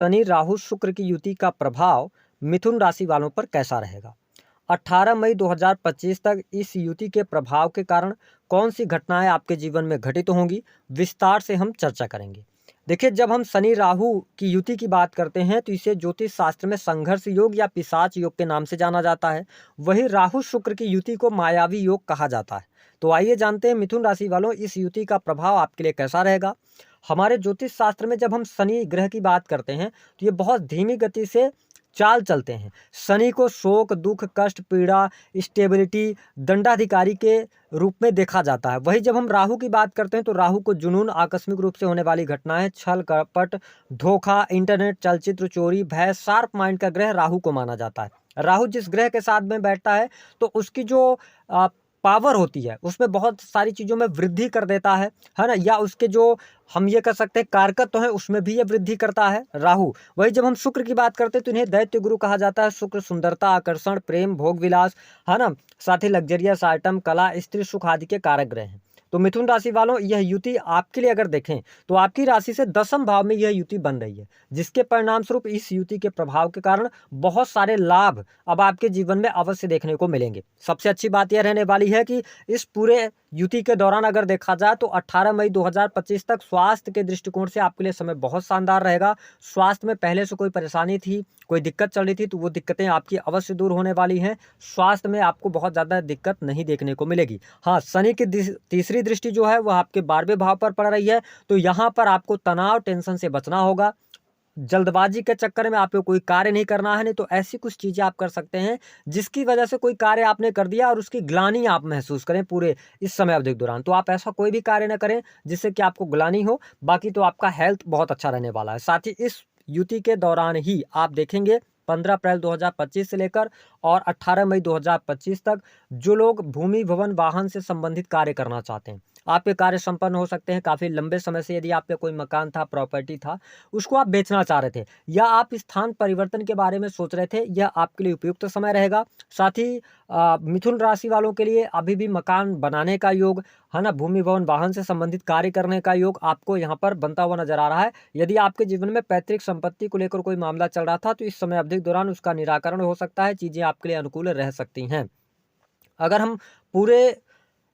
शनि राहु शुक्र की युति का प्रभाव मिथुन राशि वालों पर कैसा रहेगा। 18 मई 2025 तक इस युति के प्रभाव के कारण कौन सी घटनाएं आपके जीवन में घटित होंगी, विस्तार से हम चर्चा करेंगे। देखिए, जब हम शनि राहु की युति की बात करते हैं तो इसे ज्योतिष शास्त्र में संघर्ष योग या पिशाच योग के नाम से जाना जाता है। वही राहु शुक्र की युति को मायावी योग कहा जाता है। तो आइए जानते हैं मिथुन राशि वालों, इस युति का प्रभाव आपके लिए कैसा रहेगा। हमारे ज्योतिष शास्त्र में जब हम शनि ग्रह की बात करते हैं तो ये बहुत धीमी गति से चाल चलते हैं। शनि को शोक, दुख, कष्ट, पीड़ा, स्टेबिलिटी, दंडाधिकारी के रूप में देखा जाता है। वही जब हम राहु की बात करते हैं तो राहु को जुनून, आकस्मिक रूप से होने वाली घटनाएं, छल कपट, धोखा, इंटरनेट, चलचित्र, चोरी, भय, शार्प माइंड का ग्रह राहु को माना जाता है। राहु जिस ग्रह के साथ में बैठता है तो उसकी जो पावर होती है उसमें बहुत सारी चीज़ों में वृद्धि कर देता है ना, या उसके जो हम ये कर सकते हैं कारकत्व तो है उसमें भी ये वृद्धि करता है राहु। वही जब हम शुक्र की बात करते हैं तो इन्हें दैत्य गुरु कहा जाता है। शुक्र सुंदरता, आकर्षण, प्रेम, भोग विलास, है ना, साथ ही लग्जरियस आइटम, कला, स्त्री सुख आदि के कारक ग्रह हैं। तो मिथुन राशि वालों, यह युति आपके लिए अगर देखें तो आपकी राशि से 10वें भाव में यह युति बन रही है, जिसके परिणाम स्वरूप इस युति के प्रभाव के कारण बहुत सारे लाभ अब आपके जीवन में अवश्य देखने को मिलेंगे। सबसे अच्छी बात यह रहने वाली है कि इस पूरे युति के दौरान अगर देखा जाए तो 18 मई 2025 तक स्वास्थ्य के दृष्टिकोण से आपके लिए समय बहुत शानदार रहेगा। स्वास्थ्य में पहले से कोई परेशानी थी, कोई दिक्कत चल रही थी, तो वो दिक्कतें आपकी अवश्य दूर होने वाली हैं। स्वास्थ्य में आपको बहुत ज़्यादा दिक्कत नहीं देखने को मिलेगी। हाँ, शनि की तीसरी दृष्टि जो है वह आपके 12वें भाव पर पड़ रही है, तो यहाँ पर आपको तनाव, टेंशन से बचना होगा। जल्दबाजी के चक्कर में आपको कोई कार्य नहीं करना है, नहीं तो ऐसी कुछ चीज़ें आप कर सकते हैं जिसकी वजह से कोई कार्य आपने कर दिया और उसकी ग्लानि आप महसूस करें पूरे इस समय अवधि के दौरान। तो आप ऐसा कोई भी कार्य न करें जिससे कि आपको ग्लानि हो। बाकी तो आपका हेल्थ बहुत अच्छा रहने वाला है। साथ ही इस युति के दौरान ही आप देखेंगे 15 अप्रैल 2025 से लेकर और 18 मई 2025 तक जो लोग भूमि, भवन, वाहन से संबंधित कार्य करना चाहते हैं, आपके कार्य संपन्न हो सकते हैं। काफ़ी लंबे समय से यदि आप पे कोई मकान था, प्रॉपर्टी था, उसको आप बेचना चाह रहे थे या आप स्थान परिवर्तन के बारे में सोच रहे थे, यह आपके लिए उपयुक्त समय रहेगा। साथ ही मिथुन राशि वालों के लिए अभी भी मकान बनाने का योग, है ना, भूमि, भवन, वाहन से संबंधित कार्य करने का योग आपको यहाँ पर बनता हुआ नजर आ रहा है। यदि आपके जीवन में पैतृक संपत्ति को लेकर कोई मामला चल रहा था तो इस समय अवधि के दौरान उसका निराकरण हो सकता है। चीज़ें आपके लिए अनुकूल रह सकती हैं। अगर हम पूरे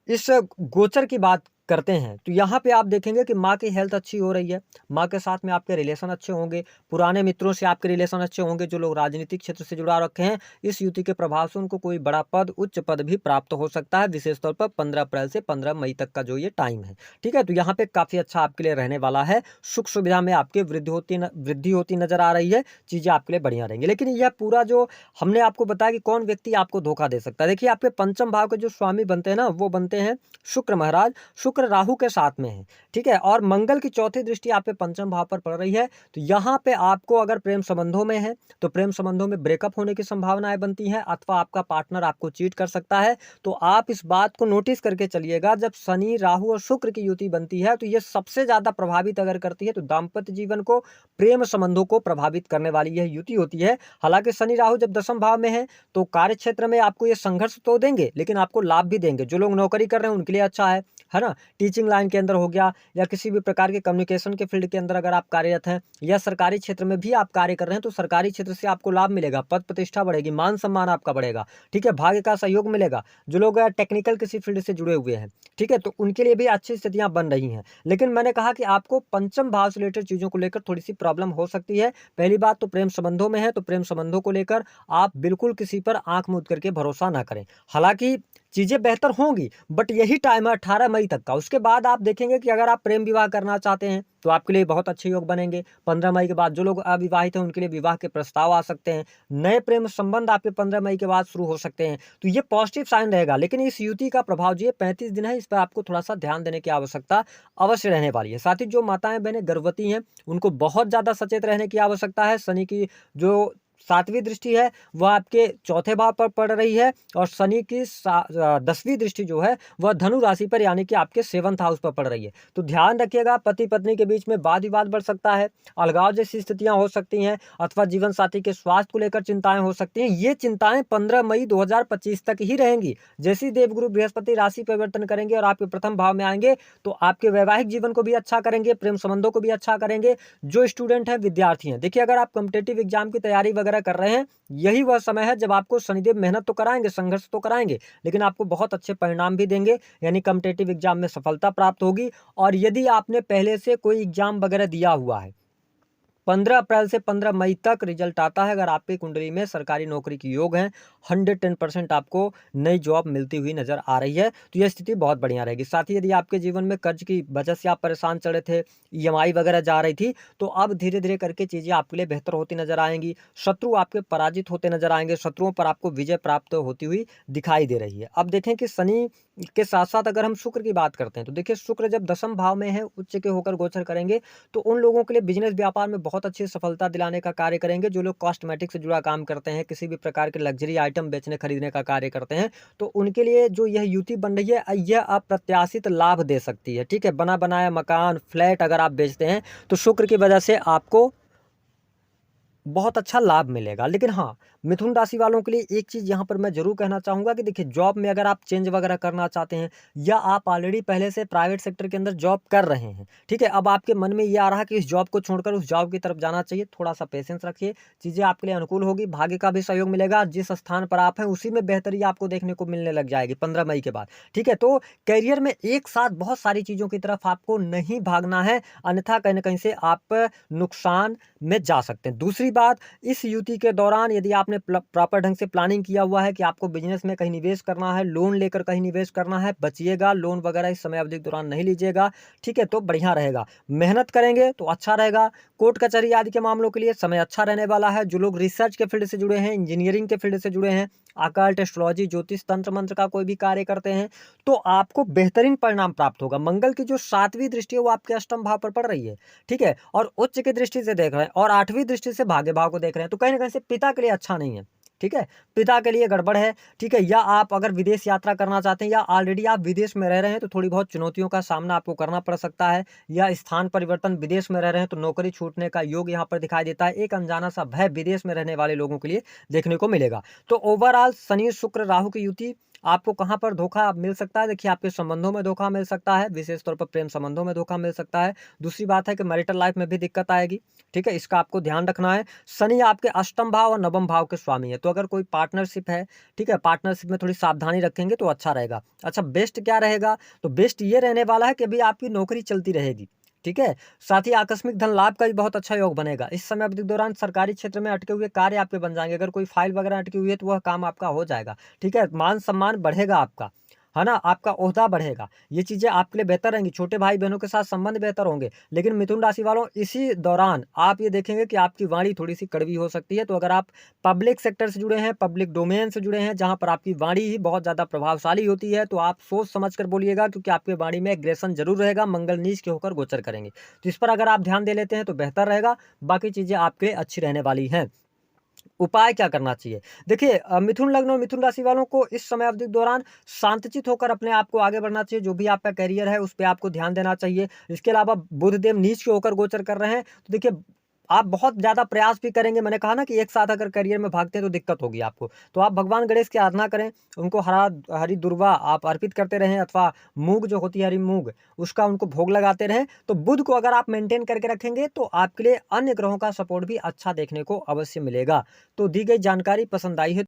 इस गोचर की बात करते हैं तो यहाँ पे आप देखेंगे कि माँ की हेल्थ अच्छी हो रही है, माँ के साथ में आपके रिलेशन अच्छे होंगे, पुराने मित्रों से आपके रिलेशन अच्छे होंगे। जो लोग राजनीतिक क्षेत्र से जुड़ा रखे हैं, इस युति के प्रभाव से उनको कोई बड़ा पद, उच्च पद भी प्राप्त हो सकता है, विशेष तौर पर 15 अप्रैल से 15 मई तक का जो ये टाइम है। ठीक है, तो यहाँ पे काफ़ी अच्छा आपके लिए रहने वाला है। सुख सुविधा में आपकी वृद्धि होती नजर आ रही है। चीज़ें आपके लिए बढ़िया रहेंगी। लेकिन यह पूरा जो हमने आपको बताया कि कौन व्यक्ति आपको धोखा दे सकता है, देखिए आपके पंचम भाव के जो स्वामी बनते हैं ना, वो बनते हैं शुक्र महाराज। शुक्र राहु के साथ में है, ठीक है, और मंगल की चौथी दृष्टि आप पे पंचम भाव पर पड़ रही है। तो यहाँ पे आपको अगर प्रेम संबंधों में है तो प्रेम संबंधों में ब्रेकअप होने की संभावनाएं बनती हैं, अथवा आपका पार्टनर आपको चीट कर सकता है। तो आप इस बात को नोटिस करके चलिएगा, जब शनि, राहु और शुक्र की युति बनती है तो ये सबसे ज्यादा प्रभावित अगर करती है तो दाम्पत्य जीवन को, प्रेम संबंधों को प्रभावित करने वाली यह युति होती है। हालांकि शनि राहु जब 10वें भाव में है तो कार्य क्षेत्र में आपको ये संघर्ष तो देंगे लेकिन आपको लाभ भी देंगे। जो लोग नौकरी कर रहे हैं उनके लिए अच्छा है ना, टीचिंग लाइन के अंदर हो गया या किसी भी प्रकार के कम्युनिकेशन के फील्ड के अंदर अगर आप कार्यरत हैं या सरकारी क्षेत्र में भी आप कार्य कर रहे हैं तो सरकारी क्षेत्र से आपको लाभ मिलेगा, पद प्रतिष्ठा बढ़ेगी, मान सम्मान आपका बढ़ेगा। ठीक है, भाग्य का सहयोग मिलेगा। जो लोग टेक्निकल किसी फील्ड से जुड़े हुए हैं, ठीक है, तो उनके लिए भी अच्छी स्थितियां बन रही हैं। लेकिन मैंने कहा कि आपको पंचम भाव से रिलेटेड चीजों को लेकर थोड़ी सी प्रॉब्लम हो सकती है। पहली बात तो प्रेम संबंधों में है तो प्रेम संबंधों को लेकर आप बिल्कुल किसी पर आंख मूंद करके भरोसा ना करें। हालांकि चीजें बेहतर होंगी बट यही टाइम है 18 मई तक का। उसके बाद आप देखेंगे कि अगर आप प्रेम विवाह करना चाहते हैं तो आपके लिए बहुत अच्छे योग बनेंगे। 15 मई के बाद जो लोग अविवाहित हैं उनके लिए विवाह के प्रस्ताव आ सकते हैं। नए प्रेम संबंध आपके 15 मई के बाद शुरू हो सकते हैं। तो ये पॉजिटिव साइन रहेगा। लेकिन इस युति का प्रभाव जो 35 दिन है, इस पर आपको थोड़ा सा ध्यान देने की आवश्यकता अवश्य रहने वाली है। साथ ही जो माताएं बहनें गर्भवती हैं उनको बहुत ज्यादा सचेत रहने की आवश्यकता है। शनि की जो सातवीं दृष्टि है वह आपके चौथे भाव पर पड़ रही है, और शनि की 10वीं दृष्टि जो है वह धनु राशि पर यानी कि आपके 7th हाउस पर पड़ रही है। तो ध्यान रखिएगा, पति पत्नी के बीच में वाद विवाद बढ़ सकता है, अलगाव जैसी स्थितियां हो सकती हैं, अथवा जीवन साथी के स्वास्थ्य को लेकर चिंताएं हो सकती हैं। ये चिंताएं 15 मई 2025 तक ही रहेंगी। जैसे ही देवगुरु बृहस्पति राशि परिवर्तन करेंगे और आपके प्रथम भाव में आएंगे तो आपके वैवाहिक जीवन को भी अच्छा करेंगे, प्रेम संबंधों को भी अच्छा करेंगे। जो स्टूडेंट हैं, विद्यार्थी हैं, देखिए अगर आप कॉम्पिटेटिव एग्जाम की तैयारी वगैरह कर रहे हैं, यही वह समय है जब आपको शनिदेव मेहनत तो कराएंगे, संघर्ष तो कराएंगे, लेकिन आपको बहुत अच्छे परिणाम भी देंगे, यानी कॉम्पिटेटिव एग्जाम में सफलता प्राप्त होगी। और यदि आपने पहले से कोई एग्जाम वगैरह दिया हुआ है, 15 अप्रैल से 15 मई तक रिजल्ट आता है। अगर आपकी कुंडली में सरकारी नौकरी की योग है, 110% आपको नई जॉब मिलती हुई नजर आ रही है, तो यह स्थिति बहुत बढ़िया रहेगी। साथ ही यदि आपके जीवन में कर्ज की वजह से आप परेशान चल रहे थे, ईएमआई वगैरह जा रही थी, तो अब धीरे धीरे करके चीजें आपके लिए बेहतर होती नजर आएंगी। शत्रु आपके पराजित होते नजर आएंगे, शत्रुओं पर आपको विजय प्राप्त होती हुई दिखाई दे रही है। अब देखें कि शनि के साथ साथ अगर हम शुक्र की बात करते हैं, तो देखिए शुक्र जब 10म भाव में है, उच्च के होकर गोचर करेंगे, तो उन लोगों के लिए बिजनेस व्यापार में बहुत अच्छी सफलता दिलाने का कार्य करेंगे। जो लोग कॉस्मेटिक से जुड़ा काम करते हैं, किसी भी प्रकार के लग्जरी आइटम बेचने खरीदने का कार्य करते हैं, तो उनके लिए जो यह युति बन रही है, यह अप्रत्याशित लाभ दे सकती है। ठीक है, बना बनाया मकान, फ्लैट अगर आप बेचते हैं तो शुक्र की वजह से आपको बहुत अच्छा लाभ मिलेगा। लेकिन हाँ, मिथुन राशि वालों के लिए एक चीज़ यहाँ पर मैं ज़रूर कहना चाहूँगा कि देखिए, जॉब में अगर आप चेंज वगैरह करना चाहते हैं, या आप ऑलरेडी पहले से प्राइवेट सेक्टर के अंदर जॉब कर रहे हैं, ठीक है, अब आपके मन में ये आ रहा है कि इस जॉब को छोड़कर उस जॉब की तरफ जाना चाहिए, थोड़ा सा पेशेंस रखिए, चीज़ें आपके लिए अनुकूल होगी, भाग्य का भी सहयोग मिलेगा। जिस स्थान पर आप हैं उसी में बेहतरी आपको देखने को मिलने लग जाएगी 15 मई के बाद। ठीक है, तो करियर में एक साथ बहुत सारी चीज़ों की तरफ आपको नहीं भागना है, अन्यथा कहीं ना कहीं से आप नुकसान में जा सकते हैं। दूसरी बात, इस युति के दौरान यदि आपने प्रॉपर ढंग से प्लानिंग किया हुआ है कि आपको बिजनेस में कहीं निवेश करना है, लोन लेकर कहीं निवेश करना है, बचिएगा, लोन वगैरह इस समय अवधि के दौरान नहीं लीजिएगा। ठीक है, तो बढ़िया रहेगा। मेहनत करेंगे तो अच्छा रहेगा। कोर्ट कचहरी आदि के मामलों के लिए समय अच्छा रहने वाला है। जो लोग रिसर्च के फील्ड से जुड़े हैं, इंजीनियरिंग के फील्ड से जुड़े हैं, अकल्ट, एस्ट्रोलॉजी, ज्योतिष, तंत्र मंत्र का कोई भी कार्य करते हैं, तो आपको बेहतरीन परिणाम प्राप्त होगा। मंगल की जो 7वीं दृष्टि है वो आपके अष्टम भाव पर पड़ रही है, ठीक है, और उच्च की दृष्टि से देख रहे हैं, और 8वीं दृष्टि से भाग्य भाव को देख रहे हैं, तो कहीं ना कहीं से पिता के लिए अच्छा नहीं है। ठीक है, पिता के लिए गड़बड़ है। ठीक है, या आप अगर विदेश यात्रा करना चाहते हैं, या ऑलरेडी आप विदेश में रह रहे हैं, तो थोड़ी बहुत चुनौतियों का सामना आपको करना पड़ सकता है, या स्थान परिवर्तन, विदेश में रह रहे हैं तो नौकरी छूटने का योग यहाँ पर दिखाई देता है। एक अनजाना सा भय विदेश में रहने वाले लोगों के लिए देखने को मिलेगा। तो ओवरऑल शनि शुक्र राहु की युति आपको कहाँ पर धोखा मिल सकता है? देखिए, आपके संबंधों में धोखा मिल सकता है, विशेष तौर पर प्रेम संबंधों में धोखा मिल सकता है। दूसरी बात है कि मैरिटल लाइफ में भी दिक्कत आएगी। ठीक है, इसका आपको ध्यान रखना है। शनि आपके अष्टम भाव और नवम भाव के स्वामी है, तो अगर कोई पार्टनरशिप है, ठीक है, पार्टनरशिप में थोड़ी सावधानी रखेंगे तो अच्छा रहेगा। अच्छा, बेस्ट क्या रहेगा? तो बेस्ट ये रहने वाला है कि अभी आपकी नौकरी चलती रहेगी। ठीक है, साथ ही आकस्मिक धन लाभ का भी बहुत अच्छा योग बनेगा। इस समय अवधि के दौरान सरकारी क्षेत्र में अटके हुए कार्य आपके बन जाएंगे। अगर कोई फाइल वगैरह अटकी हुई है तो वह काम आपका हो जाएगा। ठीक है, मान सम्मान बढ़ेगा आपका, है ना, आपका ओहदा बढ़ेगा। ये चीजें आपके लिए बेहतर रहेंगी। छोटे भाई बहनों के साथ संबंध बेहतर होंगे। लेकिन मिथुन राशि वालों, इसी दौरान आप ये देखेंगे कि आपकी वाणी थोड़ी सी कड़वी हो सकती है। तो अगर आप पब्लिक सेक्टर से जुड़े हैं, पब्लिक डोमेन से जुड़े हैं, जहां पर आपकी वाणी ही बहुत ज्यादा प्रभावशाली होती है, तो आप सोच समझ कर बोलिएगा, क्योंकि आपकी वाणी में एग्रेशन जरूर रहेगा। मंगल नीच के होकर गोचर करेंगे, तो इस पर अगर आप ध्यान दे लेते हैं तो बेहतर रहेगा। बाकी चीजें आपके लिए अच्छी रहने वाली हैं। उपाय क्या करना चाहिए? देखिए, मिथुन लग्न और मिथुन राशि वालों को इस समय अवधि के दौरान शांतचित होकर अपने आप को आगे बढ़ना चाहिए। जो भी आपका करियर है उस पे आपको ध्यान देना चाहिए। इसके अलावा बुध देव नीच के होकर गोचर कर रहे हैं, तो देखिए आप बहुत ज़्यादा प्रयास भी करेंगे। मैंने कहा ना कि एक साथ अगर करियर में भागते हैं तो दिक्कत होगी आपको। तो आप भगवान गणेश की आराधना करें, उनको हरा हरी दुर्वा आप अर्पित करते रहें, अथवा मूंग जो होती है हरी मूंग, उसका उनको भोग लगाते रहें। तो बुध को अगर आप मेंटेन करके रखेंगे तो आपके लिए अन्य ग्रहों का सपोर्ट भी अच्छा देखने को अवश्य मिलेगा। तो दी गई जानकारी पसंद आई है